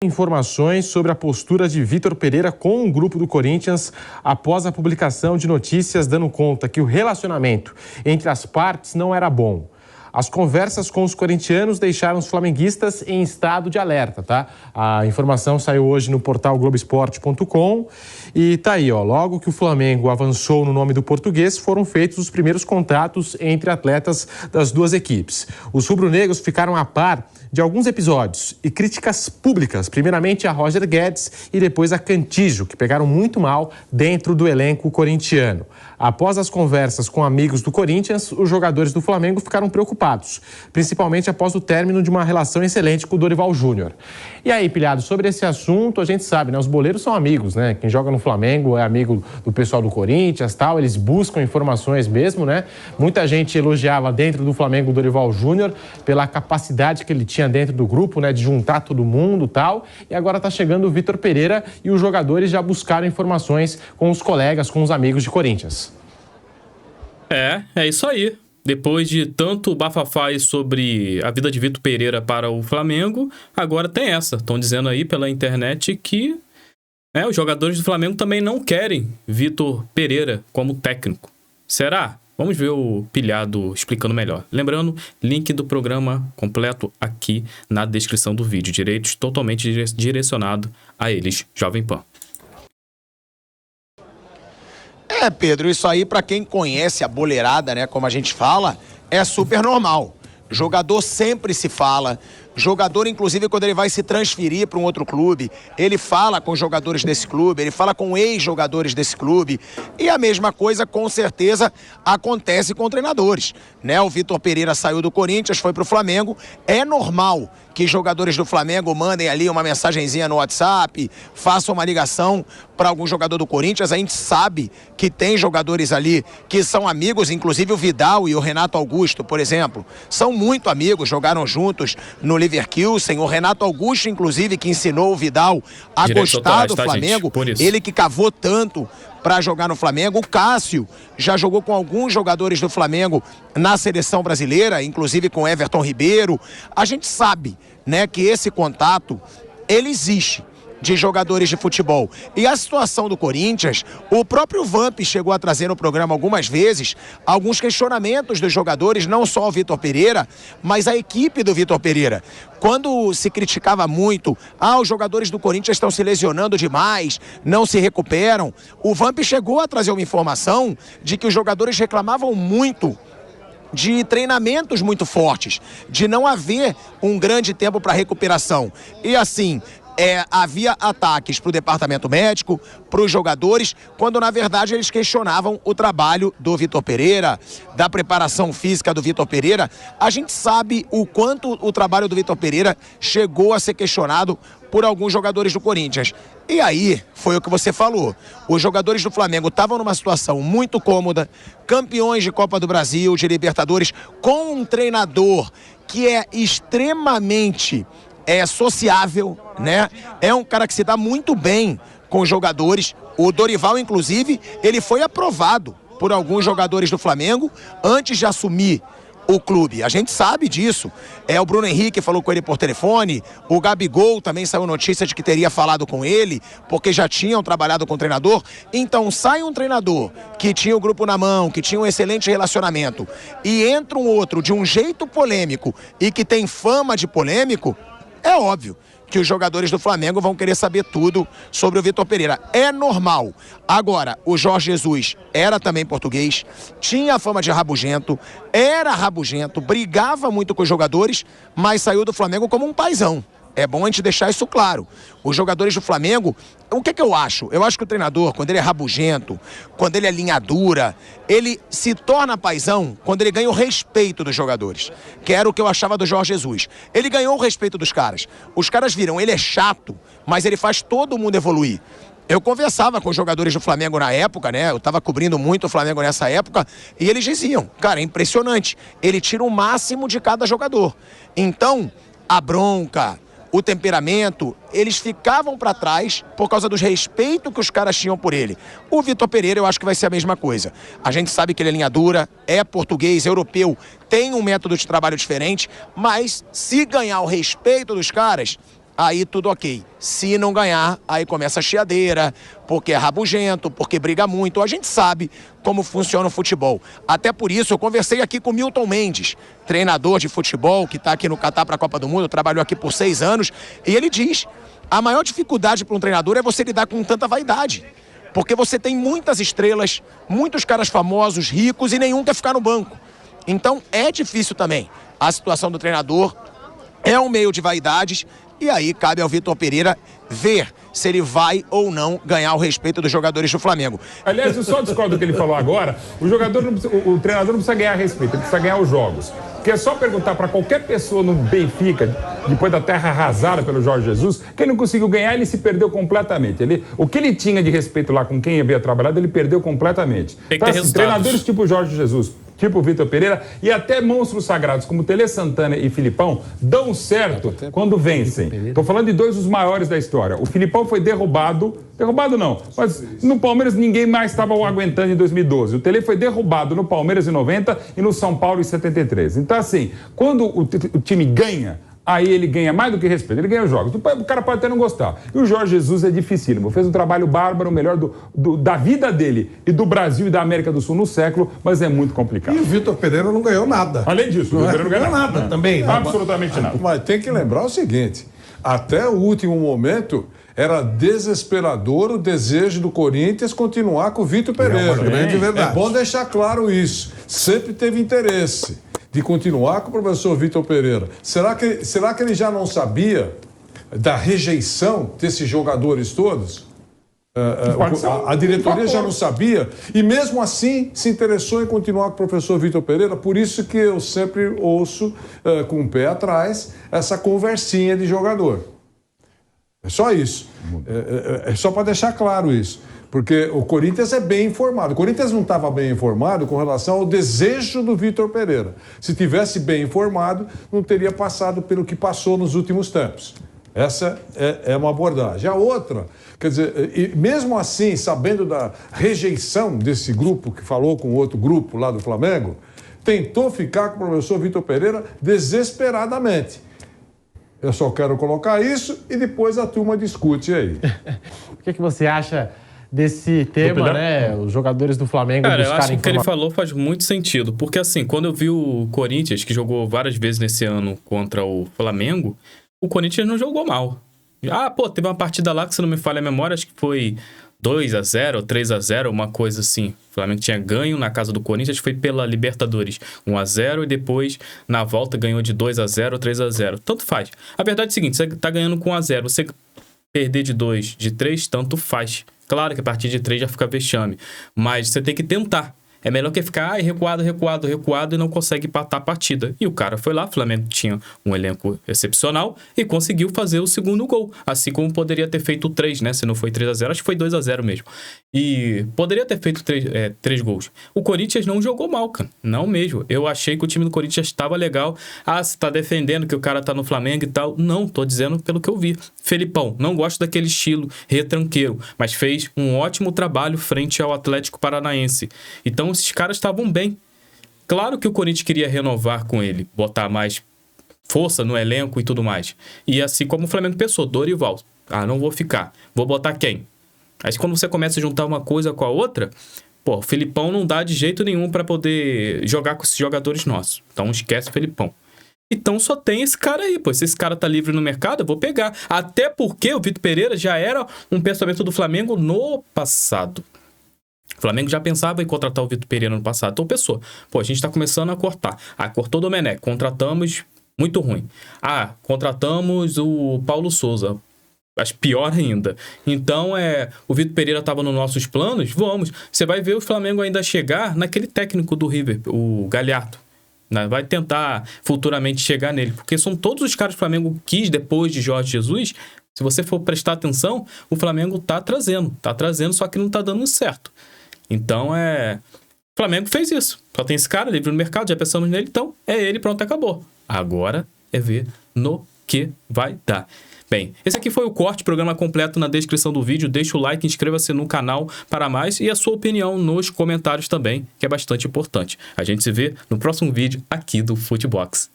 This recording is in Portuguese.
Informações sobre a postura de Vitor Pereira com o grupo do Corinthians após a publicação de notícias dando conta que o relacionamento entre as partes não era bom. As conversas com os corintianos deixaram os flamenguistas em estado de alerta, tá? A informação saiu hoje no portal Globoesporte.com e tá aí, ó. Logo que o Flamengo avançou no nome do português, foram feitos os primeiros contatos entre atletas das duas equipes. Os rubro-negros ficaram a par de alguns episódios e críticas públicas, primeiramente a Roger Guedes e depois a Cantillo, que pegaram muito mal dentro do elenco corintiano. Após as conversas com amigos do Corinthians, os jogadores do Flamengo ficaram preocupados, principalmente após o término de uma relação excelente com o Dorival Júnior. E aí, pilhado, sobre esse assunto, a gente sabe, né? Os boleiros são amigos, né? Quem joga no Flamengo é amigo do pessoal do Corinthians, tal, eles buscam informações mesmo, né? Muita gente elogiava dentro do Flamengo o Dorival Júnior pela capacidade que ele tinha dentro do grupo, né? De juntar todo mundo, tal. E agora tá chegando o Vitor Pereira e os jogadores já buscaram informações com os colegas, com os amigos de Corinthians. É isso aí. Depois de tanto bafafá sobre a vida de Vitor Pereira para o Flamengo, agora tem essa. Estão dizendo aí pela internet que os jogadores do Flamengo também não querem Vitor Pereira como técnico. Será? Vamos ver o pilhado explicando melhor. Lembrando, link do programa completo aqui na descrição do vídeo. Direitos totalmente direcionado a eles, Jovem Pan. Pedro, isso aí pra quem conhece a boleirada, né, como a gente fala, é super normal. Jogador sempre se fala. Jogador, inclusive, quando ele vai se transferir para um outro clube, ele fala com jogadores desse clube, ele fala com ex-jogadores desse clube. E a mesma coisa, com certeza, acontece com treinadores, né? O Vitor Pereira saiu do Corinthians, foi para o Flamengo. É normal que jogadores do Flamengo mandem ali uma mensagenzinha no WhatsApp, façam uma ligação para algum jogador do Corinthians. A gente sabe que tem jogadores ali que são amigos, inclusive o Vidal e o Renato Augusto, por exemplo, são muito amigos, jogaram juntos no Leverkusen. O Renato Augusto, inclusive, que ensinou o Vidal a gostar do Flamengo, ele que cavou tanto para jogar no Flamengo. O Cássio já jogou com alguns jogadores do Flamengo na seleção brasileira, inclusive com Everton Ribeiro. A gente sabe, né, que esse contato, ele existe, de jogadores de futebol. E a situação do Corinthians, o próprio Vamp chegou a trazer no programa algumas vezes alguns questionamentos dos jogadores, não só o Vitor Pereira, mas a equipe do Vitor Pereira. Quando se criticava muito, os jogadores do Corinthians estão se lesionando demais, não se recuperam, o Vamp chegou a trazer uma informação de que os jogadores reclamavam muito de treinamentos muito fortes, de não haver um grande tempo para recuperação. E assim, havia ataques para o departamento médico, para os jogadores, quando na verdade eles questionavam o trabalho do Vitor Pereira, da preparação física do Vitor Pereira. A gente sabe o quanto o trabalho do Vitor Pereira chegou a ser questionado por alguns jogadores do Corinthians. E aí, foi o que você falou, os jogadores do Flamengo estavam numa situação muito cômoda, campeões de Copa do Brasil, de Libertadores, com um treinador que é extremamente sociável, né? É um cara que se dá muito bem com os jogadores. O Dorival, inclusive, ele foi aprovado por alguns jogadores do Flamengo antes de assumir o clube. A gente sabe disso. O Bruno Henrique falou com ele por telefone, o Gabigol também saiu notícia de que teria falado com ele, porque já tinham trabalhado com o treinador. Então sai um treinador que tinha o grupo na mão, que tinha um excelente relacionamento, e entra um outro de um jeito polêmico e que tem fama de polêmico. É óbvio que os jogadores do Flamengo vão querer saber tudo sobre o Vitor Pereira. É normal. Agora, o Jorge Jesus era também português, tinha a fama de rabugento, era rabugento, brigava muito com os jogadores, mas saiu do Flamengo como um paizão. É bom a gente deixar isso claro. Os jogadores do Flamengo, o que eu acho? Eu acho que o treinador, quando ele é rabugento, quando ele é linha dura, ele se torna paizão quando ele ganha o respeito dos jogadores, que era o que eu achava do Jorge Jesus. Ele ganhou o respeito dos caras. Os caras viram, ele é chato, mas ele faz todo mundo evoluir. Eu conversava com os jogadores do Flamengo na época, né? Eu estava cobrindo muito o Flamengo nessa época, e eles diziam, cara, é impressionante, ele tira o máximo de cada jogador. Então, a bronca, o temperamento, eles ficavam para trás por causa do respeito que os caras tinham por ele. O Vitor Pereira, eu acho que vai ser a mesma coisa. A gente sabe que ele é linha dura, é português, europeu, tem um método de trabalho diferente, mas se ganhar o respeito dos caras, aí tudo ok. Se não ganhar, aí começa a chiadeira, porque é rabugento, porque briga muito. A gente sabe como funciona o futebol. Até por isso, eu conversei aqui com o Milton Mendes, treinador de futebol, que está aqui no Catar para a Copa do Mundo, trabalhou aqui por 6 anos, e ele diz, a maior dificuldade para um treinador é você lidar com tanta vaidade. Porque você tem muitas estrelas, muitos caras famosos, ricos, e nenhum quer ficar no banco. Então, é difícil também. A situação do treinador é um meio de vaidades, e aí cabe ao Vitor Pereira ver se ele vai ou não ganhar o respeito dos jogadores do Flamengo. Aliás, eu só discordo do que ele falou agora. O treinador não precisa ganhar respeito, ele precisa ganhar os jogos. Porque é só perguntar para qualquer pessoa no Benfica, depois da terra arrasada pelo Jorge Jesus, que ele não conseguiu ganhar, ele se perdeu completamente. O que ele tinha de respeito lá com quem havia trabalhado, ele perdeu completamente. Então, assim, treinadores tipo Jorge Jesus, tipo Vitor Pereira, e até monstros sagrados como Tele Santana e Filipão dão certo quando vencem. Estou falando de 2 dos maiores da história. O Filipão foi derrubado não, mas no Palmeiras ninguém mais estava o aguentando em 2012. O Tele foi derrubado no Palmeiras em 90 e no São Paulo em 73. Então, assim, quando o time ganha, aí ele ganha mais do que respeito, ele ganha os jogos. O cara pode até não gostar. E o Jorge Jesus é dificílimo. Fez um trabalho bárbaro, o melhor da vida dele e do Brasil e da América do Sul no século, mas é muito complicado. E o Vitor Pereira não ganhou nada. Além disso, o Vitor Pereira não ganhou nada também. Absolutamente nada. Mas tem que lembrar o seguinte, até o último momento era desesperador o desejo do Corinthians continuar com o Vitor Pereira. É uma grande verdade. É bom deixar claro isso. Sempre teve interesse de continuar com o professor Vitor Pereira. Será que ele já não sabia da rejeição desses jogadores todos? A diretoria já não sabia e mesmo assim se interessou em continuar com o professor Vitor Pereira. Por isso que eu sempre ouço com o pé atrás essa conversinha de jogador. É só isso. É só para deixar claro isso. Porque o Corinthians é bem informado. O Corinthians não estava bem informado com relação ao desejo do Vitor Pereira. Se tivesse bem informado, não teria passado pelo que passou nos últimos tempos. Essa é uma abordagem. A outra, quer dizer, e mesmo assim, sabendo da rejeição desse grupo que falou com outro grupo lá do Flamengo, tentou ficar com o professor Vitor Pereira desesperadamente. Eu só quero colocar isso e depois a turma discute aí. O que você acha desse tema, né? Os jogadores do Flamengo buscarem informação. Eu acho que ele falou faz muito sentido. Porque assim, quando eu vi o Corinthians, que jogou várias vezes nesse ano contra o Flamengo, o Corinthians não jogou mal. Teve uma partida lá que, se não me falha a memória, acho que foi 2-0 ou 3-0, uma coisa assim. O Flamengo tinha ganho na casa do Corinthians, foi pela Libertadores 1-0 e depois, na volta, ganhou de 2-0 ou 3-0. Tanto faz. A verdade é o seguinte, você tá ganhando com 1-0, você perder de 2, de 3, tanto faz. Claro que a partir de 3 já fica vexame, mas você tem que tentar. É melhor que ficar recuado e não consegue empatar a partida. E o cara foi lá, o Flamengo tinha um elenco excepcional e conseguiu fazer o segundo gol. Assim como poderia ter feito 3, né? Se não foi 3-0, acho que foi 2-0 mesmo. E poderia ter feito 3 gols. O Corinthians não jogou mal, cara. Não mesmo. Eu achei que o time do Corinthians estava legal. Você tá defendendo que o cara tá no Flamengo e tal. Não, tô dizendo pelo que eu vi. Felipão, não gosto daquele estilo retranqueiro, mas fez um ótimo trabalho frente ao Atlético Paranaense. Então, esses caras estavam bem. Claro que o Corinthians queria renovar com ele, botar mais força no elenco e tudo mais. E assim como o Flamengo pensou, Dorival, não vou ficar, vou botar quem? Aí quando você começa a juntar uma coisa com a outra, o Felipão não dá de jeito nenhum para poder jogar com esses jogadores nossos. Então esquece o Felipão. Então só tem esse cara aí, Se esse cara tá livre no mercado, eu vou pegar. Até porque o Vitor Pereira já era um pensamento do Flamengo no passado. O Flamengo já pensava em contratar o Vitor Pereira no passado. Então pensou, a gente tá começando a cortar. Cortou o Domenech, contratamos, muito ruim. Contratamos o Paulo Souza. Acho pior ainda. Então, o Vitor Pereira estava nos nossos planos, vamos. Você vai ver o Flamengo ainda chegar naquele técnico do River, o Galhardo. Vai tentar futuramente chegar nele. Porque são todos os caras que o Flamengo quis depois de Jorge Jesus. Se você for prestar atenção, o Flamengo tá trazendo, só que não tá dando certo. Então, o Flamengo fez isso. Só tem esse cara livre no mercado, já pensamos nele, então é ele, pronto, acabou. Agora é ver no que vai dar. Bem, esse aqui foi o corte, programa completo na descrição do vídeo. Deixa o like, inscreva-se no canal para mais e a sua opinião nos comentários também, que é bastante importante. A gente se vê no próximo vídeo aqui do Futebox.